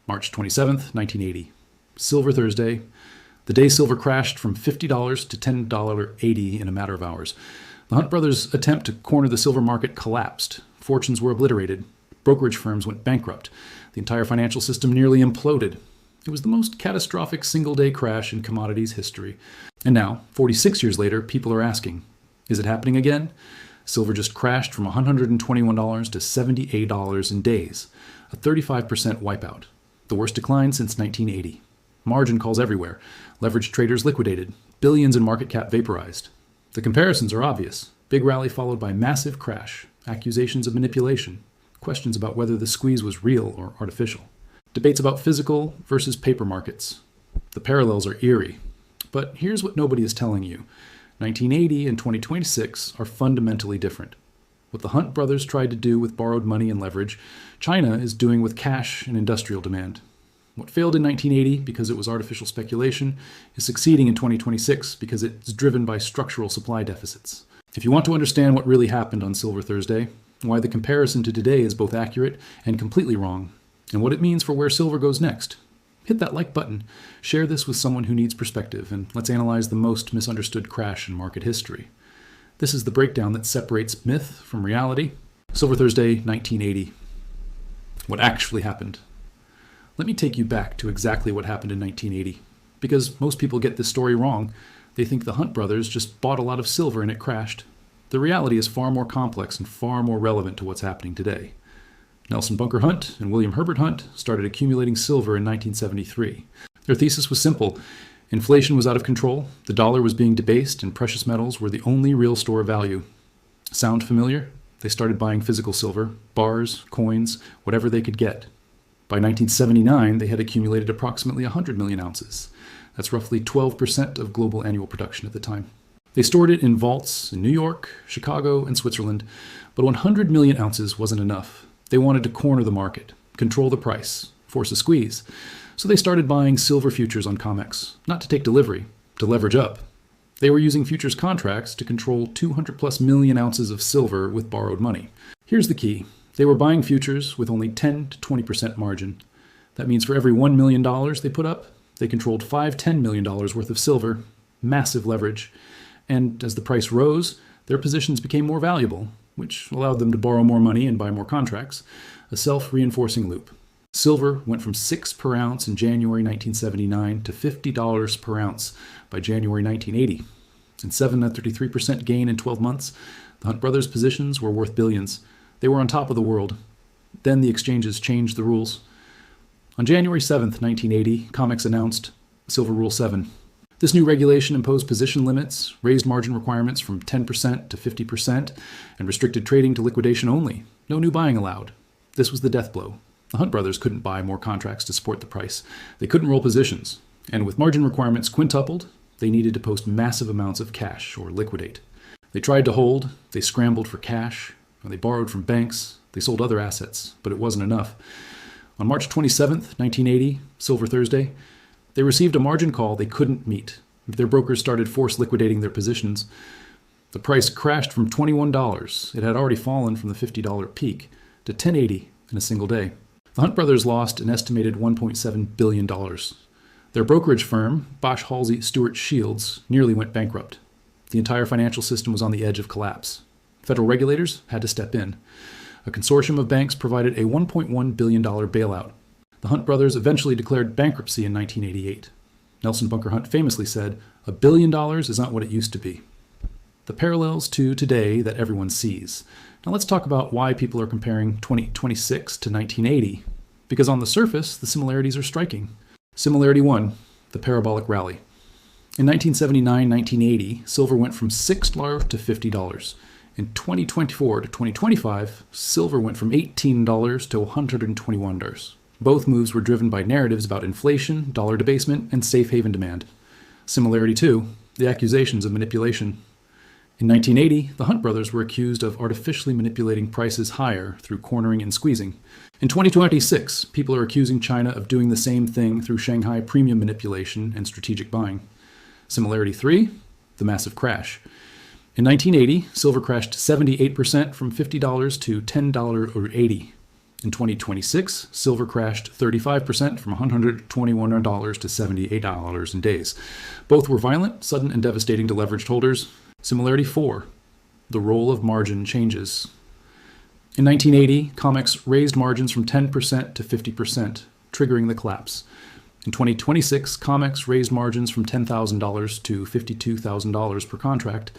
March 27th, 1980. Silver Thursday. The day silver crashed from $50 to $10.80 in a matter of hours. The Hunt brothers' attempt to corner the silver market collapsed. Fortunes were obliterated. Brokerage firms went bankrupt. The entire financial system nearly imploded. It was the most catastrophic single-day crash in commodities history. And now, 46 years later, people are asking, is it happening again? Silver just crashed from $121 to $78 in days, a 35% wipeout, the worst decline since 1980. Margin calls everywhere, leveraged traders liquidated, billions in market cap vaporized. The comparisons are obvious. Big rally followed by massive crash, accusations of manipulation, questions about whether the squeeze was real or artificial. Debates about physical versus paper markets. The parallels are eerie. But here's what nobody is telling you. 1980 and 2026 are fundamentally different. What the Hunt brothers tried to do with borrowed money and leverage, China is doing with cash and industrial demand. What failed in 1980 because it was artificial speculation is succeeding in 2026 because it's driven by structural supply deficits. If you want to understand what really happened on Silver Thursday, why the comparison to today is both accurate and completely wrong, and what it means for where silver goes next, hit that like button, share this with someone who needs perspective, and let's analyze the most misunderstood crash in market history. This is the breakdown that separates myth from reality. Silver Thursday, 1980. What actually happened? Let me take you back to exactly what happened in 1980. Because most people get this story wrong. They think the Hunt brothers just bought a lot of silver and it crashed. The reality is far more complex and far more relevant to what's happening today. Nelson Bunker Hunt and William Herbert Hunt started accumulating silver in 1973. Their thesis was simple. Inflation was out of control, the dollar was being debased, and precious metals were the only real store of value. Sound familiar? They started buying physical silver, bars, coins, whatever they could get. By 1979, they had accumulated approximately 100 million ounces. That's roughly 12% of global annual production at the time. They stored it in vaults in New York, Chicago, and Switzerland, but 100 million ounces wasn't enough. They wanted to corner the market, control the price, force a squeeze. So they started buying silver futures on COMEX, not to take delivery, to leverage up. They were using futures contracts to control 200 plus million ounces of silver with borrowed money. Here's the key. They were buying futures with only 10 to 20% margin. That means for every $1 million they put up, they controlled $10 million worth of silver, massive leverage. And as the price rose, their positions became more valuable, which allowed them to borrow more money and buy more contracts, a self-reinforcing loop. Silver went from $6 per ounce in January 1979 to $50 per ounce by January 1980. In 733% gain in 12 months, the Hunt brothers' positions were worth billions. They were on top of the world. Then the exchanges changed the rules. On January 7th, 1980, COMEX announced Silver Rule 7. This new regulation imposed position limits, raised margin requirements from 10% to 50%, and restricted trading to liquidation only. No new buying allowed. This was the death blow. The Hunt brothers couldn't buy more contracts to support the price. They couldn't roll positions. And with margin requirements quintupled, they needed to post massive amounts of cash or liquidate. They tried to hold, they scrambled for cash, and they borrowed from banks, they sold other assets, but it wasn't enough. On March 27th, 1980, Silver Thursday, they received a margin call they couldn't meet. Their brokers started force liquidating their positions. The price crashed from $21, it had already fallen from the $50 peak, to $10.80 in a single day. The Hunt brothers lost an estimated $1.7 billion. Their brokerage firm, Bosch Halsey Stewart Shields, nearly went bankrupt. The entire financial system was on the edge of collapse. Federal regulators had to step in. A consortium of banks provided a $1.1 billion bailout. The Hunt brothers eventually declared bankruptcy in 1988. Nelson Bunker Hunt famously said, $1 billion is not what it used to be. The parallels to today that everyone sees. Now let's talk about why people are comparing 2026 to 1980. Because on the surface, the similarities are striking. Similarity 1, the parabolic rally. In 1979-1980, silver went from $6 to $50. In 2024 to 2025, silver went from $18 to $121. Both moves were driven by narratives about inflation, dollar debasement, and safe haven demand. Similarity 2, the accusations of manipulation. In 1980, the Hunt brothers were accused of artificially manipulating prices higher through cornering and squeezing. In 2026, people are accusing China of doing the same thing through Shanghai premium manipulation and strategic buying. Similarity 3, the massive crash. In 1980, silver crashed 78% from $50 to $10.80. In 2026, silver crashed 35% from $121 to $78 in days. Both were violent, sudden, and devastating to leveraged holders. Similarity 4. The role of margin changes. In 1980, COMEX raised margins from 10% to 50%, triggering the collapse. In 2026, COMEX raised margins from $10,000 to $52,000 per contract,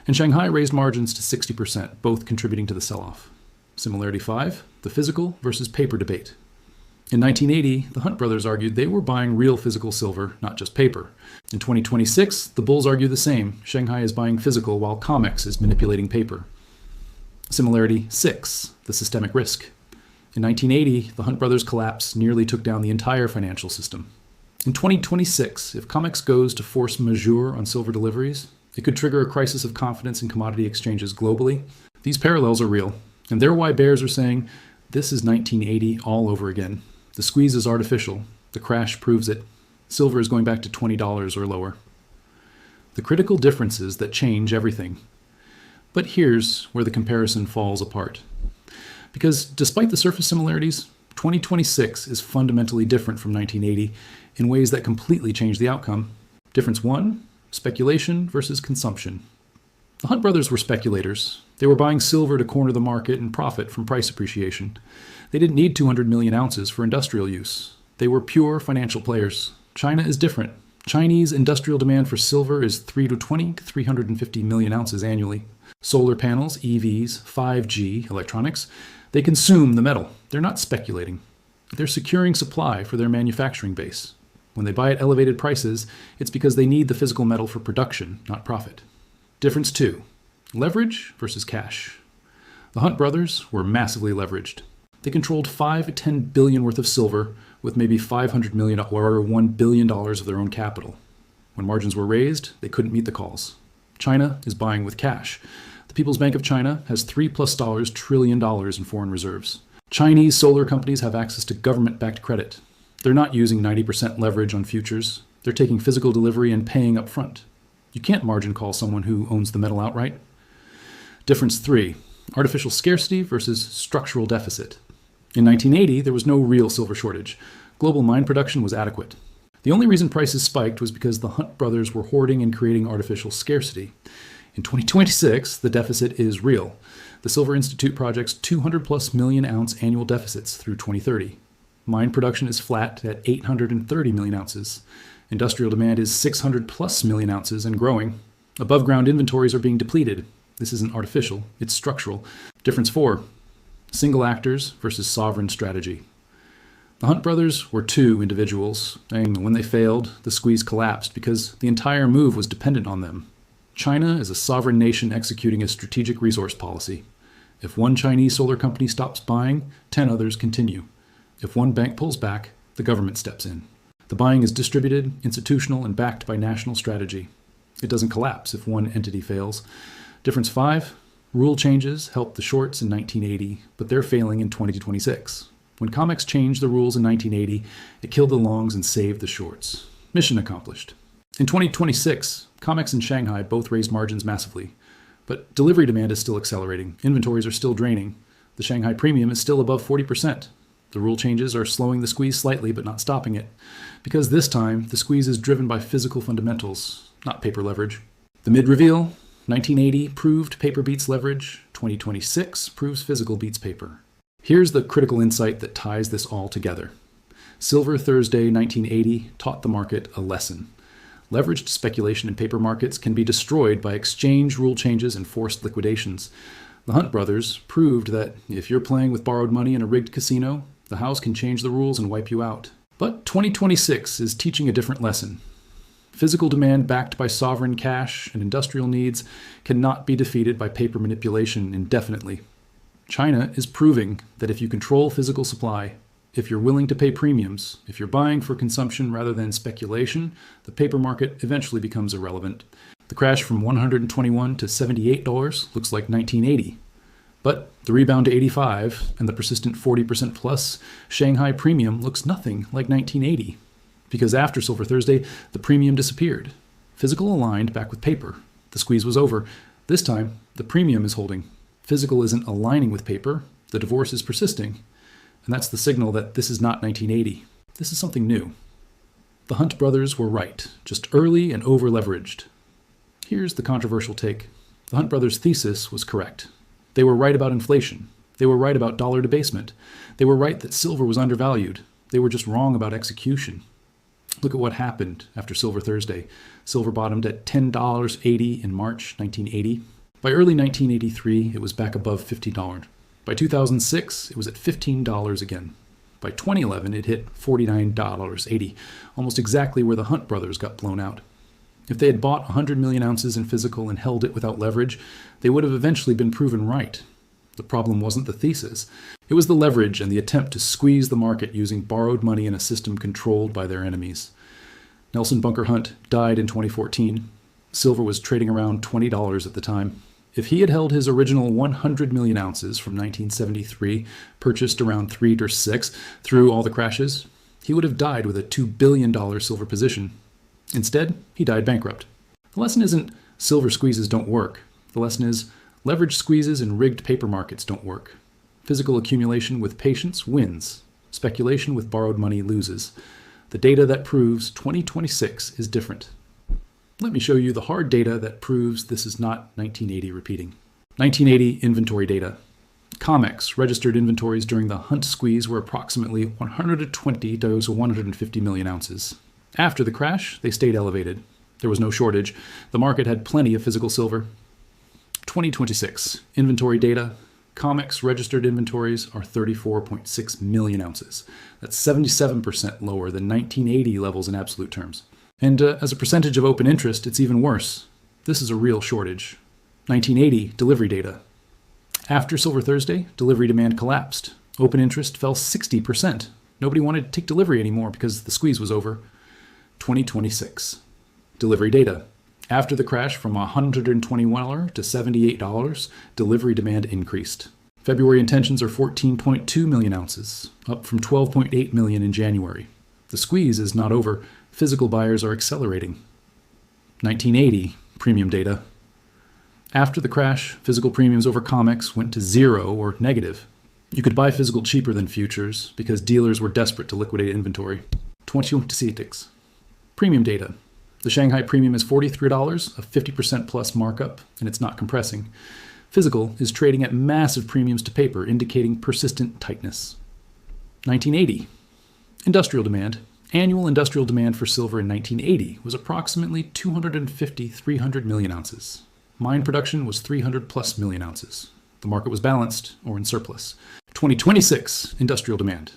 and Shanghai raised margins to 60%, both contributing to the sell-off. Similarity 5, the physical versus paper debate. In 1980, the Hunt brothers argued they were buying real physical silver, not just paper. In 2026, the bulls argue the same. Shanghai is buying physical while COMEX is manipulating paper. Similarity 6, the systemic risk. In 1980, the Hunt brothers' collapse nearly took down the entire financial system. In 2026, if COMEX goes to force majeure on silver deliveries, it could trigger a crisis of confidence in commodity exchanges globally. These parallels are real, and they're why bears are saying, this is 1980 all over again. The squeeze is artificial. The crash proves it. Silver is going back to $20 or lower. The critical differences that change everything. But here's where the comparison falls apart. Because despite the surface similarities, 2026 is fundamentally different from 1980 in ways that completely change the outcome. Difference 1, speculation versus consumption. The Hunt brothers were speculators. They were buying silver to corner the market and profit from price appreciation. They didn't need 200 million ounces for industrial use. They were pure financial players. China is different. Chinese industrial demand for silver is 320 to 350 million ounces annually. Solar panels, EVs, 5G, electronics, they consume the metal. They're not speculating. They're securing supply for their manufacturing base. When they buy at elevated prices, it's because they need the physical metal for production, not profit. Difference 2, leverage versus cash. The Hunt brothers were massively leveraged. They controlled 5 to 10 billion worth of silver with maybe 500 million or $1 billion of their own capital. When margins were raised, they couldn't meet the calls. China is buying with cash. The People's Bank of China has $3+ trillion in foreign reserves. Chinese solar companies have access to government-backed credit. They're not using 90% leverage on futures. They're taking physical delivery and paying up front. You can't margin call someone who owns the metal outright. Difference 3, artificial scarcity versus structural deficit. In 1980, there was no real silver shortage. Global mine production was adequate. The only reason prices spiked was because the Hunt brothers were hoarding and creating artificial scarcity. In 2026, the deficit is real. The Silver Institute projects 200+ million ounce annual deficits through 2030. Mine production is flat at 830 million ounces. Industrial demand is 600+ million ounces and growing. Above ground inventories are being depleted. This isn't artificial, it's structural. Difference 4, single actors versus sovereign strategy. The Hunt brothers were two individuals, and when they failed, the squeeze collapsed because the entire move was dependent on them. China is a sovereign nation executing a strategic resource policy. If one Chinese solar company stops buying, 10 others continue. If one bank pulls back, the government steps in. The buying is distributed, institutional, and backed by national strategy. It doesn't collapse if one entity fails. Difference 5, rule changes helped the shorts in 1980, but they're failing in 2026. When COMEX changed the rules in 1980, it killed the longs and saved the shorts. Mission accomplished. In 2026, COMEX and Shanghai both raised margins massively, but delivery demand is still accelerating. Inventories are still draining. The Shanghai premium is still above 40%. The rule changes are slowing the squeeze slightly, but not stopping it, because this time the squeeze is driven by physical fundamentals, not paper leverage. The mid-reveal, 1980 proved paper beats leverage, 2026 proves physical beats paper. Here's the critical insight that ties this all together. Silver Thursday 1980 taught the market a lesson. Leveraged speculation in paper markets can be destroyed by exchange rule changes and forced liquidations. The Hunt brothers proved that if you're playing with borrowed money in a rigged casino, the house can change the rules and wipe you out. But 2026 is teaching a different lesson. Physical demand backed by sovereign cash and industrial needs cannot be defeated by paper manipulation indefinitely. China is proving that if you control physical supply, if you're willing to pay premiums, if you're buying for consumption rather than speculation, the paper market eventually becomes irrelevant. The crash from $121 to $78 looks like 1980. But the rebound to 85 and the persistent 40% plus Shanghai premium looks nothing like 1980. Because after Silver Thursday, the premium disappeared. Physical aligned back with paper. The squeeze was over. This time, the premium is holding. Physical isn't aligning with paper. The divorce is persisting. And that's the signal that this is not 1980. This is something new. The Hunt brothers were right, just early and over-leveraged. Here's the controversial take. The Hunt brothers' thesis was correct. They were right about inflation. They were right about dollar debasement. They were right that silver was undervalued. They were just wrong about execution. Look at what happened after Silver Thursday. Silver bottomed at $10.80 in March 1980. By early 1983, it was back above $50. By 2006, it was at $15 again. By 2011, it hit $49.80, almost exactly where the Hunt brothers got blown out. If they had bought 100 million ounces in physical and held it without leverage, they would have eventually been proven right. The problem wasn't the thesis. It was the leverage and the attempt to squeeze the market using borrowed money in a system controlled by their enemies. Nelson Bunker Hunt died in 2014. Silver was trading around $20 at the time. If he had held his original 100 million ounces from 1973, purchased around 3 or 6 through all the crashes, he would have died with a $2 billion silver position. Instead, he died bankrupt. The lesson isn't silver squeezes don't work. The lesson is leverage squeezes and rigged paper markets don't work. Physical accumulation with patience wins. Speculation with borrowed money loses. The data that proves 2026 is different. Let me show you the hard data that proves this is not 1980 repeating. 1980 inventory data. COMEX registered inventories during the Hunt squeeze were approximately 120 to 150 million ounces. After the crash, they stayed elevated. There was no shortage. The market had plenty of physical silver. 2026 inventory data. COMEX registered inventories are 34.6 million ounces. That's 77% lower than 1980 levels in absolute terms. And as a percentage of open interest, it's even worse. This is a real shortage. 1980 delivery data. After Silver Thursday, delivery demand collapsed. Open interest fell 60%. Nobody wanted to take delivery anymore because the squeeze was over. 2026 delivery data. After the crash from $121 to $78, delivery demand increased. February intentions are 14.2 million ounces, up from 12.8 million in January. The squeeze is not over. Physical buyers are accelerating. 1980 premium data. After the crash, physical premiums over COMEX went to 0 or negative. You could buy physical cheaper than futures because dealers were desperate to liquidate inventory. 2026 premium data. The Shanghai premium is $43, a 50% plus markup, and it's not compressing. Physical is trading at massive premiums to paper, indicating persistent tightness. 1980 industrial demand. Annual industrial demand for silver in 1980 was approximately 300 million ounces. Mine production was 300 plus million ounces. The market was balanced or in surplus. 2026 industrial demand.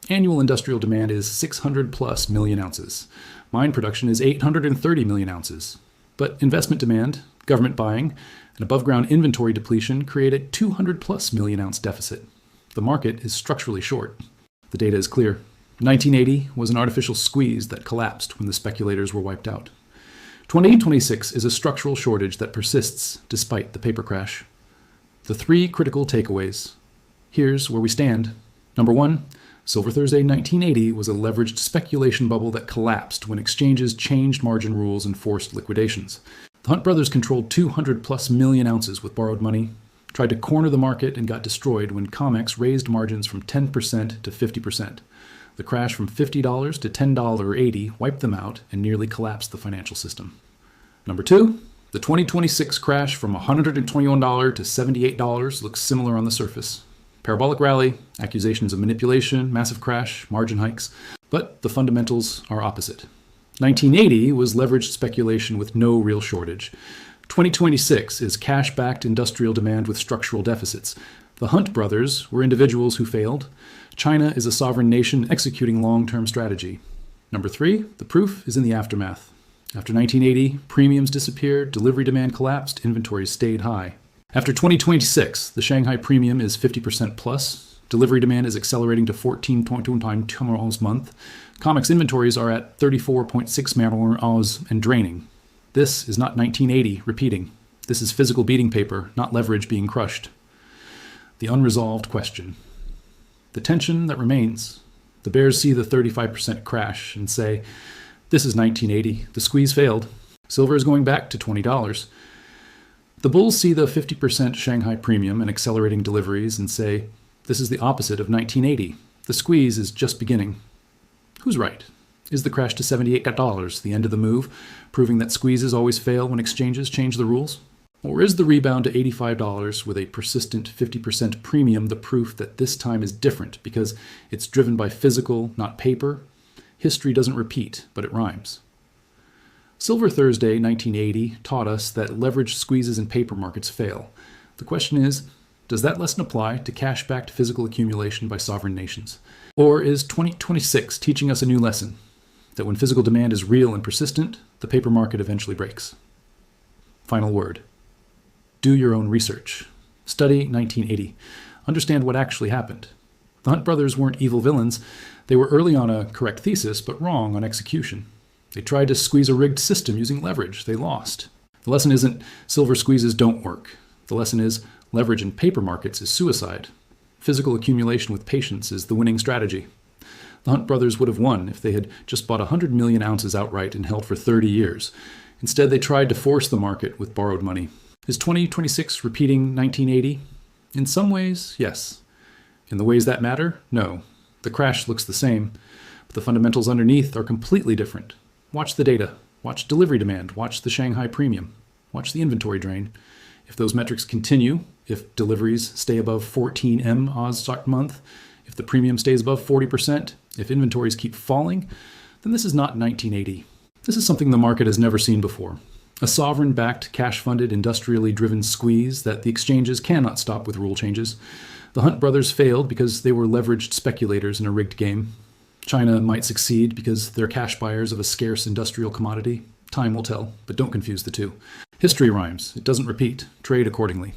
Annual industrial demand is 600 plus million ounces. Mine production is 830 million ounces. But investment demand, government buying, and above-ground inventory depletion create a 200 plus million ounce deficit. The market is structurally short. The data is clear. 1980 was an artificial squeeze that collapsed when the speculators were wiped out. 2026 is a structural shortage that persists despite the paper crash. The 3 critical takeaways. Here's where we stand. Number 1, Silver Thursday 1980 was a leveraged speculation bubble that collapsed when exchanges changed margin rules and forced liquidations. The Hunt brothers controlled 200 plus million ounces with borrowed money, tried to corner the market, and got destroyed when COMEX raised margins from 10% to 50%. The crash from $50 to $10.80 wiped them out and nearly collapsed the financial system. Number 2, the 2026 crash from $121 to $78 looks similar on the surface. Parabolic rally, accusations of manipulation, massive crash, margin hikes, but the fundamentals are opposite. 1980 was leveraged speculation with no real shortage. 2026 is cash-backed industrial demand with structural deficits. The Hunt brothers were individuals who failed. China is a sovereign nation executing long-term strategy. Number 3, the proof is in the aftermath. After 1980, premiums disappeared, delivery demand collapsed, inventories stayed high. After 2026, the Shanghai premium is 50% plus. Delivery demand is accelerating to 14.2 times tomorrow's month. COMEX inventories are at 34.6 hours and draining. This is not 1980 repeating. This is physical beating paper, not leverage being crushed. The unresolved question. The tension that remains. The bears see the 35% crash and say, this is 1980. The squeeze failed. Silver is going back to $20. The bulls see the 50% Shanghai premium and accelerating deliveries and say, This is the opposite of 1980. The squeeze is just beginning. Who's right? Is the crash to $78 the end of the move, proving that squeezes always fail when exchanges change the rules? Or is the rebound to $85 with a persistent 50% premium the proof that this time is different because it's driven by physical, not paper? History doesn't repeat, but it rhymes. Silver Thursday 1980 taught us that leveraged squeezes in paper markets fail. The question is, does that lesson apply to cash-backed physical accumulation by sovereign nations? Or is 2026 teaching us a new lesson? That when physical demand is real and persistent, the paper market eventually breaks. Final word. Do your own research. Study 1980. Understand what actually happened. The Hunt brothers weren't evil villains. They were early on a correct thesis, but wrong on execution. They tried to squeeze a rigged system using leverage. They lost. The lesson isn't silver squeezes don't work. The lesson is leverage in paper markets is suicide. Physical accumulation with patience is the winning strategy. The Hunt brothers would have won if they had just bought 100 million ounces outright and held for 30 years. Instead, they tried to force the market with borrowed money. Is 2026 repeating 1980? In some ways, yes. In the ways that matter, no. The crash looks the same, but the fundamentals underneath are completely different. Watch the data. Watch delivery demand. Watch the Shanghai premium. Watch the inventory drain. If those metrics continue, if deliveries stay above 14M Oz month, if the premium stays above 40%, if inventories keep falling, then this is not 1980. This is something the market has never seen before. A sovereign-backed, cash-funded, industrially driven squeeze that the exchanges cannot stop with rule changes. The Hunt brothers failed because they were leveraged speculators in a rigged game. China might succeed because they're cash buyers of a scarce industrial commodity. Time will tell, but don't confuse the two. History rhymes. It doesn't repeat. Trade accordingly.